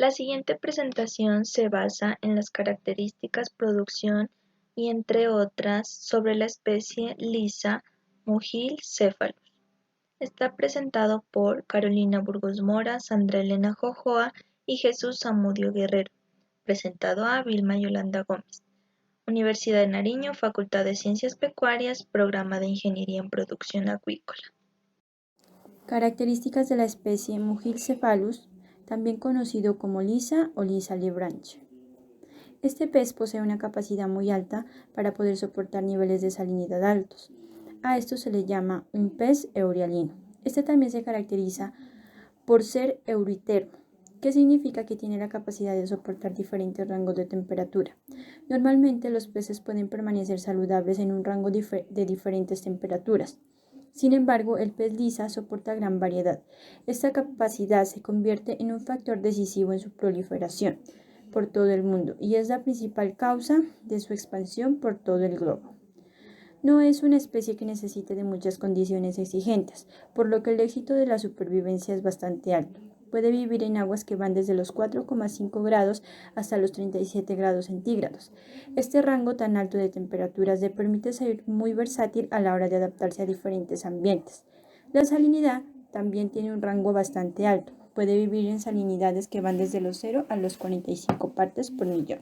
La siguiente presentación se basa en las características, producción y, entre otras, sobre la especie Lisa mugil-cephalus. Está presentado por Carolina Burgos Mora, Sandra Elena Jojoa y Jesús Zamudio Guerrero. Presentado a Vilma Yolanda Gómez. Universidad de Nariño, Facultad de Ciencias Pecuarias, Programa de Ingeniería en Producción Acuícola. Características de la especie Mugil-cephalus, también conocido como lisa o lisa liebranche. Este pez posee una capacidad muy alta para poder soportar niveles de salinidad altos. A esto se le llama un pez eurialino. Este también se caracteriza por ser euritermo, que significa que tiene la capacidad de soportar diferentes rangos de temperatura. Normalmente los peces pueden permanecer saludables en un rango de diferentes temperaturas. Sin embargo, el pez lisa soporta gran variedad. Esta capacidad se convierte en un factor decisivo en su proliferación por todo el mundo y es la principal causa de su expansión por todo el globo. No es una especie que necesite de muchas condiciones exigentes, por lo que el éxito de la supervivencia es bastante alto. Puede vivir en aguas que van desde los 4,5 grados hasta los 37 grados centígrados. Este rango tan alto de temperaturas le permite ser muy versátil a la hora de adaptarse a diferentes ambientes. La salinidad también tiene un rango bastante alto. Puede vivir en salinidades que van desde los 0 a los 45 partes por millón.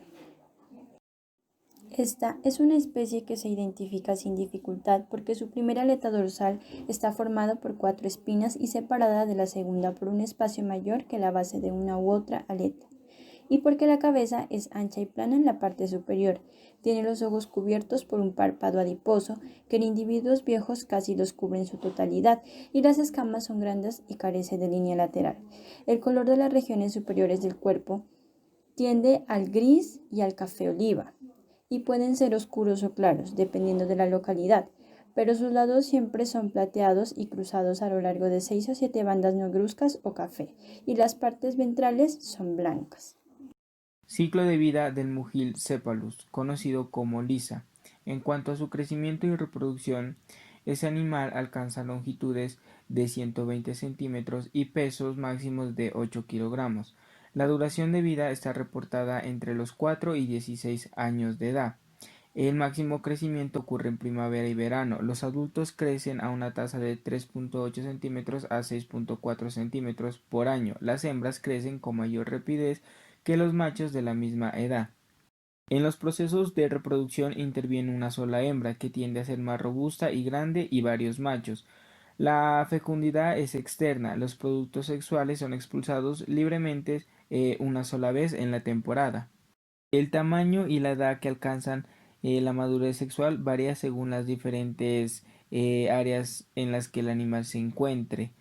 Esta es una especie que se identifica sin dificultad porque su primera aleta dorsal está formada por 4 espinas y separada de la segunda por un espacio mayor que la base de una u otra aleta, y porque la cabeza es ancha y plana en la parte superior. Tiene los ojos cubiertos por un párpado adiposo que en individuos viejos casi los cubre en su totalidad, y las escamas son grandes y carece de línea lateral. El color de las regiones superiores del cuerpo tiende al gris y al café oliva, y pueden ser oscuros o claros, dependiendo de la localidad, pero sus lados siempre son plateados y cruzados a lo largo de 6 o 7 bandas negruzcas o café, y las partes ventrales son blancas. Ciclo de vida del Mugil-cephalus, conocido como lisa. En cuanto a su crecimiento y reproducción, ese animal alcanza longitudes de 120 centímetros y pesos máximos de 8 kilogramos. La duración de vida está reportada entre los 4 y 16 años de edad. El máximo crecimiento ocurre en primavera y verano. Los adultos crecen a una tasa de 3,8 centímetros a 6,4 centímetros por año. Las hembras crecen con mayor rapidez que los machos de la misma edad. En los procesos de reproducción interviene una sola hembra, que tiende a ser más robusta y grande, y varios machos. La fecundidad es externa. Los productos sexuales son expulsados libremente una sola vez en la temporada. El tamaño y la edad que alcanzan la madurez sexual varía según las diferentes áreas en las que el animal se encuentre.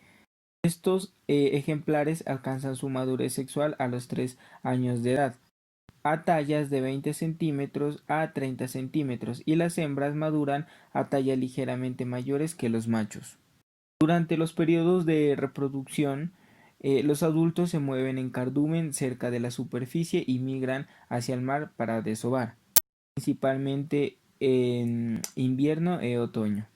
Estos ejemplares alcanzan su madurez sexual a los 3 años de edad, a tallas de 20 centímetros a 30 centímetros, y las hembras maduran a tallas ligeramente mayores que los machos. Durante los periodos de reproducción, los adultos se mueven en cardumen cerca de la superficie y migran hacia el mar para desovar, principalmente en invierno e otoño.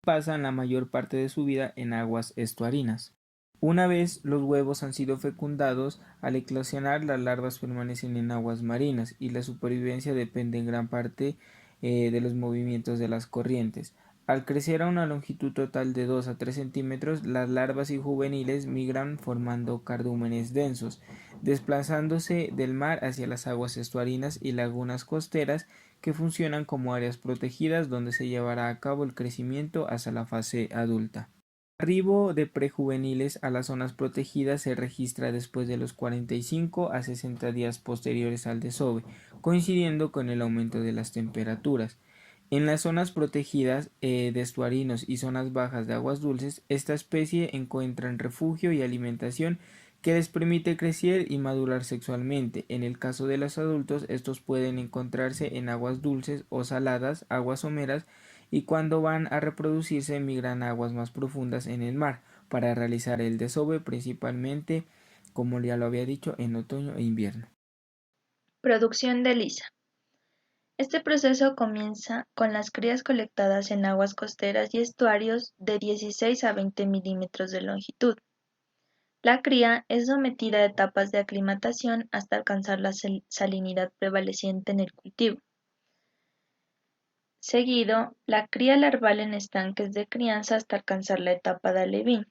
Pasan la mayor parte de su vida en aguas estuarinas. Una vez los huevos han sido fecundados, al eclosionar las larvas permanecen en aguas marinas, y la supervivencia depende en gran parte de los movimientos de las corrientes. Al crecer a una longitud total de 2 a 3 centímetros, las larvas y juveniles migran formando cardúmenes densos, desplazándose del mar hacia las aguas estuarinas y lagunas costeras, que funcionan como áreas protegidas donde se llevará a cabo el crecimiento hasta la fase adulta. El arribo de prejuveniles a las zonas protegidas se registra después de los 45 a 60 días posteriores al desove, coincidiendo con el aumento de las temperaturas. En las zonas protegidas de estuarinos y zonas bajas de aguas dulces, esta especie encuentra refugio y alimentación que les permite crecer y madurar sexualmente. En el caso de los adultos, estos pueden encontrarse en aguas dulces o saladas, aguas someras, y cuando van a reproducirse migran a aguas más profundas en el mar para realizar el desove, principalmente, como ya lo había dicho, en otoño e invierno. Producción de lisa. Este proceso comienza con las crías colectadas en aguas costeras y estuarios de 16 a 20 milímetros de longitud. La cría es sometida a etapas de aclimatación hasta alcanzar la salinidad prevaleciente en el cultivo. Seguido, la cría larval en estanques de crianza hasta alcanzar la etapa de alevín.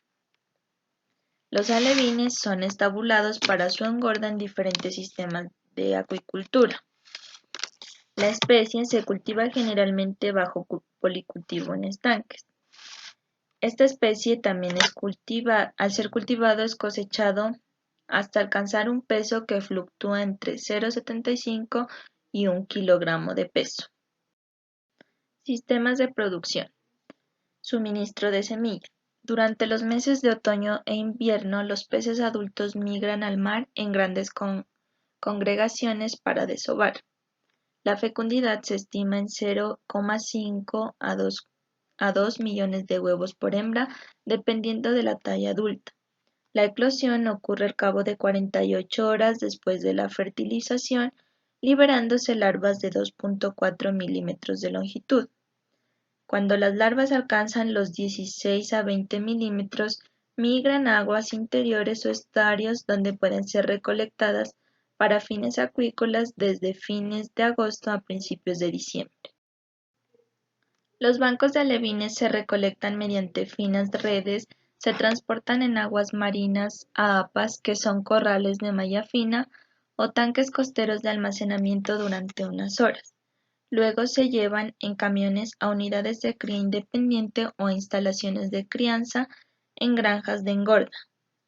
Los alevines son estabulados para su engorda en diferentes sistemas de acuicultura. La especie se cultiva generalmente bajo policultivo en estanques. Esta especie también al ser cultivado es cosechado hasta alcanzar un peso que fluctúa entre 0,75 y 1 kilogramo de peso. Sistemas de producción. Suministro de semilla. Durante los meses de otoño e invierno, los peces adultos migran al mar en grandes congregaciones para desovar. La fecundidad se estima en 0,5 a 2 millones de huevos por hembra, dependiendo de la talla adulta. La eclosión ocurre al cabo de 48 horas después de la fertilización, liberándose larvas de 2,4 milímetros de longitud. Cuando las larvas alcanzan los 16 a 20 milímetros, migran a aguas interiores o estuarios donde pueden ser recolectadas para fines acuícolas desde fines de agosto a principios de diciembre. Los bancos de alevines se recolectan mediante finas redes, se transportan en aguas marinas a APAS, que son corrales de malla fina, o tanques costeros de almacenamiento durante unas horas. Luego se llevan en camiones a unidades de cría independiente o a instalaciones de crianza en granjas de engorda.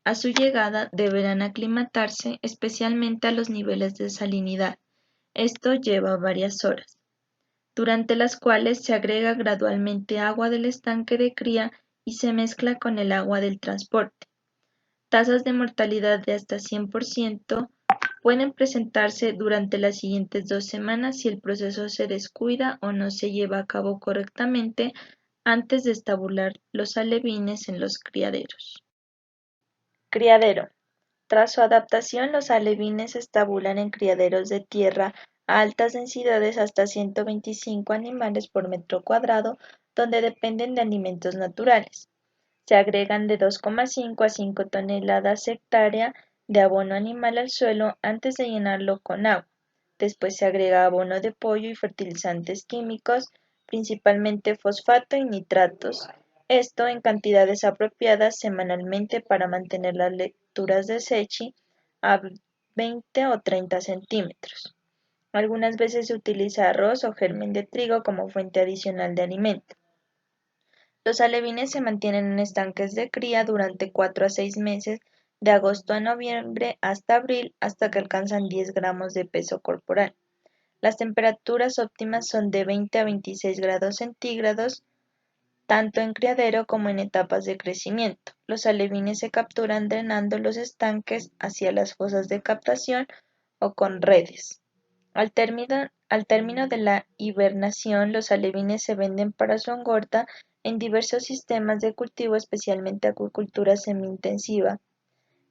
A su llegada deberán aclimatarse, especialmente a los niveles de salinidad. Esto lleva varias horas, durante las cuales se agrega gradualmente agua del estanque de cría y se mezcla con el agua del transporte. Tasas de mortalidad de hasta 100% pueden presentarse durante las siguientes 2 semanas si el proceso se descuida o no se lleva a cabo correctamente antes de estabular los alevines en los criaderos. Criadero. Tras su adaptación, los alevines se estabulan en criaderos de tierra a altas densidades hasta 125 animales por metro cuadrado, donde dependen de alimentos naturales. Se agregan de 2,5 a 5 toneladas hectárea de abono animal al suelo antes de llenarlo con agua. Después se agrega abono de pollo y fertilizantes químicos, principalmente fosfato y nitratos. Esto en cantidades apropiadas semanalmente para mantener las lecturas de Secchi a 20 o 30 centímetros. Algunas veces se utiliza arroz o germen de trigo como fuente adicional de alimento. Los alevines se mantienen en estanques de cría durante 4 a 6 meses, de agosto a noviembre hasta abril, hasta que alcanzan 10 gramos de peso corporal. Las temperaturas óptimas son de 20 a 26 grados centígrados, tanto en criadero como en etapas de crecimiento. Los alevines se capturan drenando los estanques hacia las fosas de captación o con redes. Al término de la hibernación, los alevines se venden para su engorda en diversos sistemas de cultivo, especialmente acuicultura semi-intensiva.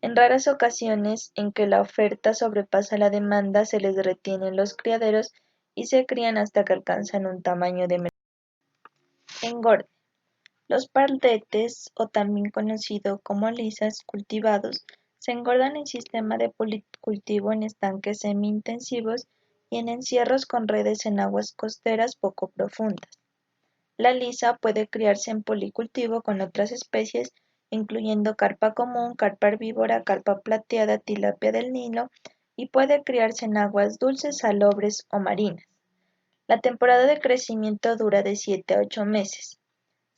En raras ocasiones en que la oferta sobrepasa la demanda, se les retienen los criaderos y se crían hasta que alcanzan un tamaño de mercado. Engorde. Los pardetes, o también conocido como lisas cultivados, se engordan en sistema de policultivo en estanques semi-intensivos y en encierros con redes en aguas costeras poco profundas. La lisa puede criarse en policultivo con otras especies, incluyendo carpa común, carpa herbívora, carpa plateada, tilapia del Nilo, y puede criarse en aguas dulces, salobres o marinas. La temporada de crecimiento dura de 7 a 8 meses.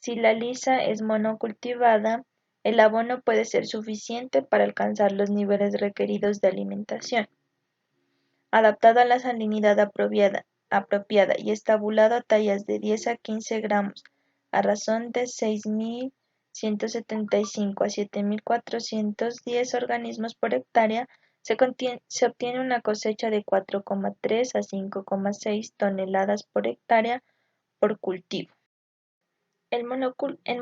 Si la lisa es monocultivada, el abono puede ser suficiente para alcanzar los niveles requeridos de alimentación. Adaptado a la salinidad apropiada y estabulado a tallas de 10 a 15 gramos a razón de 6.175 a 7.410 organismos por hectárea, se obtiene una cosecha de 4,3 a 5,6 toneladas por hectárea por cultivo. En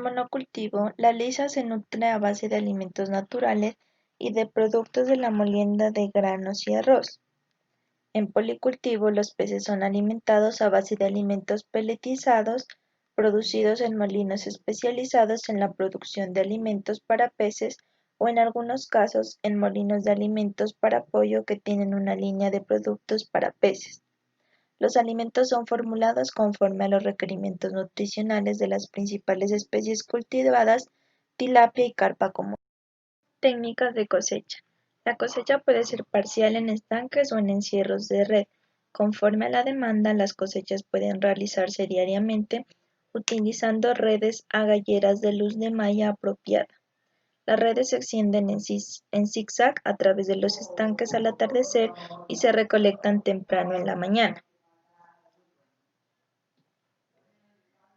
monocultivo, la lisa se nutre a base de alimentos naturales y de productos de la molienda de granos y arroz. En policultivo, los peces son alimentados a base de alimentos peletizados, producidos en molinos especializados en la producción de alimentos para peces o en algunos casos en molinos de alimentos para pollo que tienen una línea de productos para peces. Los alimentos son formulados conforme a los requerimientos nutricionales de las principales especies cultivadas, tilapia y carpa común. Técnicas de cosecha. La cosecha puede ser parcial en estanques o en encierros de red. Conforme a la demanda, las cosechas pueden realizarse diariamente utilizando redes agalleras de luz de malla apropiada. Las redes se extienden en zigzag a través de los estanques al atardecer y se recolectan temprano en la mañana.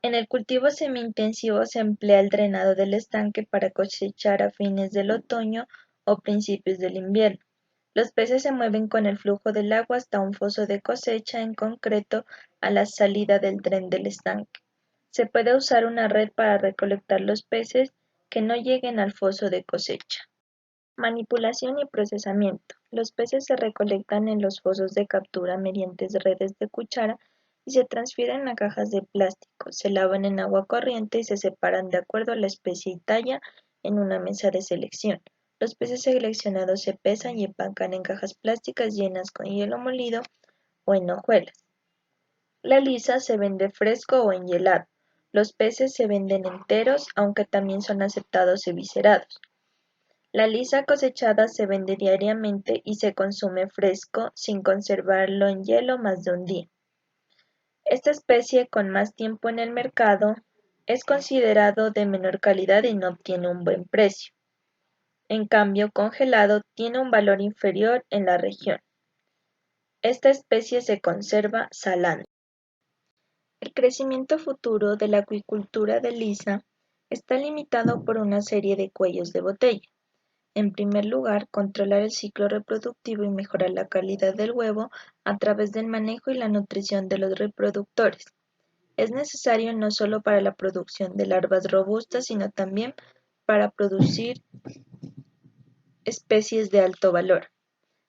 En el cultivo semi-intensivo se emplea el drenado del estanque para cosechar a fines del otoño o principios del invierno. Los peces se mueven con el flujo del agua hasta un foso de cosecha, en concreto a la salida del dren del estanque. Se puede usar una red para recolectar los peces que no lleguen al foso de cosecha. Manipulación y procesamiento. Los peces se recolectan en los fosos de captura mediante redes de cuchara y se transfieren a cajas de plástico. Se lavan en agua corriente y se separan de acuerdo a la especie y talla en una mesa de selección. Los peces seleccionados se pesan y empacan en cajas plásticas llenas con hielo molido o en hojuelas. La lisa se vende fresco o enhielado. Los peces se venden enteros, aunque también son aceptados eviscerados. La lisa cosechada se vende diariamente y se consume fresco sin conservarlo en hielo más de un día. Esta especie con más tiempo en el mercado es considerado de menor calidad y no obtiene un buen precio. En cambio, congelado tiene un valor inferior en la región. Esta especie se conserva salando. El crecimiento futuro de la acuicultura de lisa está limitado por una serie de cuellos de botella. En primer lugar, controlar el ciclo reproductivo y mejorar la calidad del huevo a través del manejo y la nutrición de los reproductores. Es necesario no solo para la producción de larvas robustas, sino también para producir especies de alto valor.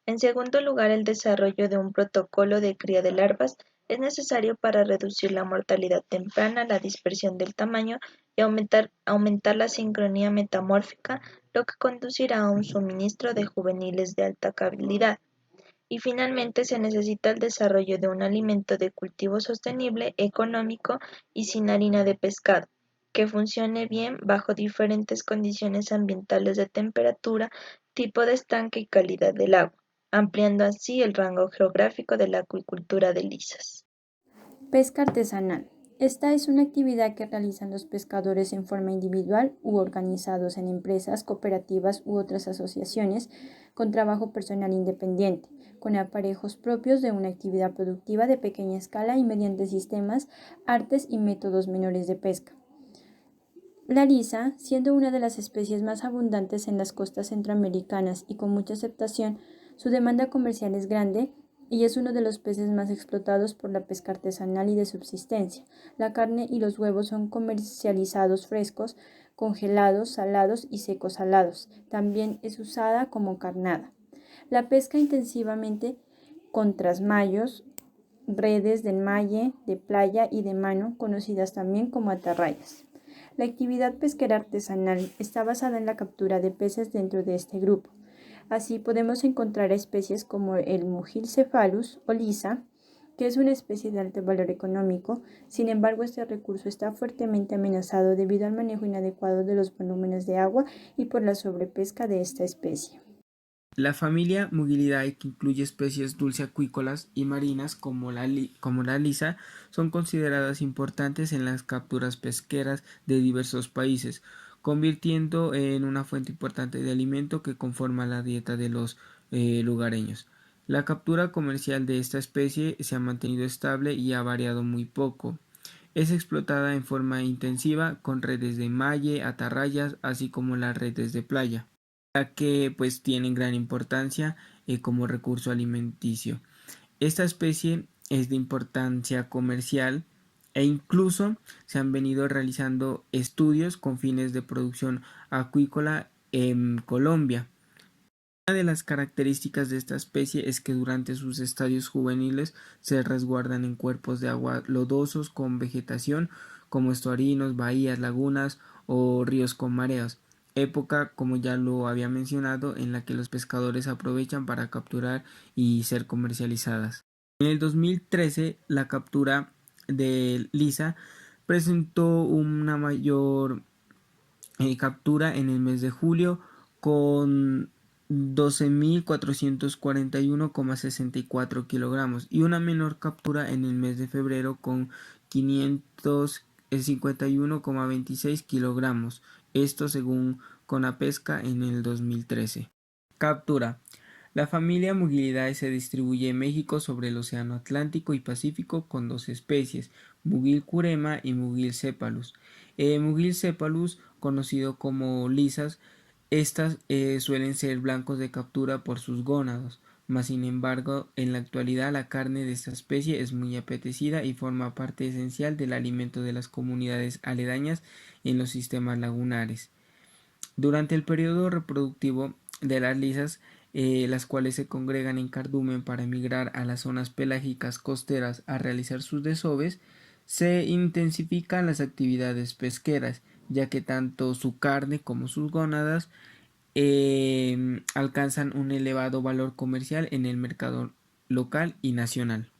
En segundo lugar, el desarrollo de un protocolo de cría de larvas es necesario para reducir la mortalidad temprana, la dispersión del tamaño y aumentar la sincronía metamórfica, lo que conducirá a un suministro de juveniles de alta calidad. Y finalmente se necesita el desarrollo de un alimento de cultivo sostenible, económico y sin harina de pescado, que funcione bien bajo diferentes condiciones ambientales de temperatura, tipo de estanque y calidad del agua, ampliando así el rango geográfico de la acuicultura de lisas. Pesca artesanal. Esta es una actividad que realizan los pescadores en forma individual u organizados en empresas, cooperativas u otras asociaciones con trabajo personal independiente, con aparejos propios de una actividad productiva de pequeña escala y mediante sistemas, artes y métodos menores de pesca. La lisa, siendo una de las especies más abundantes en las costas centroamericanas y con mucha aceptación, su demanda comercial es grande y es uno de los peces más explotados por la pesca artesanal y de subsistencia. La carne y los huevos son comercializados frescos, congelados, salados y secos salados. También es usada como carnada. La pesca intensivamente con trasmayos, redes de enmalle, de playa y de mano, conocidas también como atarrayas. La actividad pesquera artesanal está basada en la captura de peces dentro de este grupo. Así podemos encontrar especies como el Mugil cephalus o lisa, que es una especie de alto valor económico. Sin embargo, este recurso está fuertemente amenazado debido al manejo inadecuado de los volúmenes de agua y por la sobrepesca de esta especie. La familia Mugilidae, que incluye especies dulceacuícolas y marinas como la lisa, son consideradas importantes en las capturas pesqueras de diversos países, convirtiendo en una fuente importante de alimento que conforma la dieta de los lugareños. La captura comercial de esta especie se ha mantenido estable y ha variado muy poco. Es explotada en forma intensiva con redes de malle, atarrayas, así como las redes de playa, ya que pues tienen gran importancia como recurso alimenticio. Esta especie es de importancia comercial e incluso se han venido realizando estudios con fines de producción acuícola en Colombia. Una de las características de esta especie es que durante sus estadios juveniles se resguardan en cuerpos de agua lodosos con vegetación como estuarinos, bahías, lagunas o ríos con mareas. época, como ya lo había mencionado, en la que los pescadores aprovechan para capturar y ser comercializadas. En el 2013, la captura de Lisa presentó una mayor captura en el mes de julio con 12.441,64 kilogramos y una menor captura en el mes de febrero con 551,26 kilogramos. Esto según Conapesca en el 2013. Captura. La familia Mugilidae se distribuye en México sobre el Océano Atlántico y Pacífico con dos especies, Mugil curema y Mugil cephalus. Mugil cephalus, conocido como lisas, estas suelen ser blancos de captura por sus gónados, mas sin embargo en la actualidad la carne de esta especie es muy apetecida y forma parte esencial del alimento de las comunidades aledañas en los sistemas lagunares. Durante el periodo reproductivo de las lisas, las cuales se congregan en cardumen para emigrar a las zonas pelágicas costeras a realizar sus desoves, se intensifican las actividades pesqueras, ya que tanto su carne como sus gónadas alcanzan un elevado valor comercial en el mercado local y nacional.